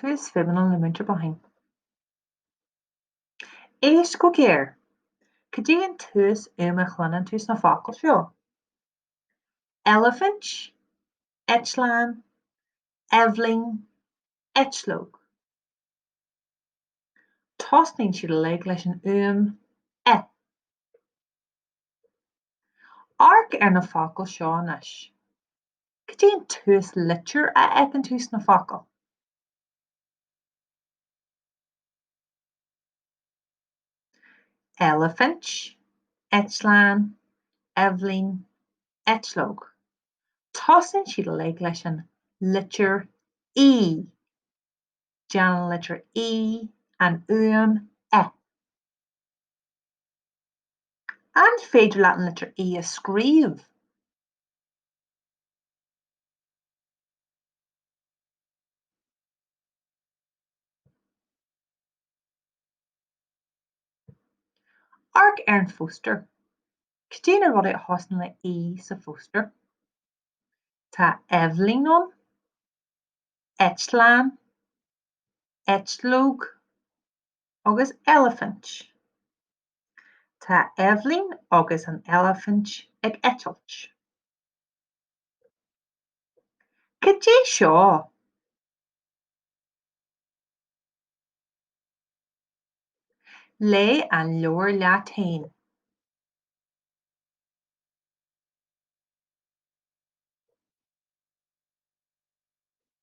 Túsfhuaim an limistéar beain. Éis go géir, go dtí an tús a chlann tús na focail seo. Elephant, eitleán, eibhling, eitlóg. Tosnaíonn siad le leis an E. Arc ar na focail seo anois. Go dtí an tús litir a eithinn tús na focail. Elephant, eitleán, eibhling, eitlóg. Tosaíonn siad le leis an litir E. Deann an litir E an E. An féidir leat an litir E a scríobh. Arc ar an fóstar. Cdéanna rud é thosaigh le E sa fóstar. Tá eibhling ann, eitleán, eitlóg agus elephant. Tá eibhling agus an elephant ag eitlt. Cad é seo? Lé an leor leat féin.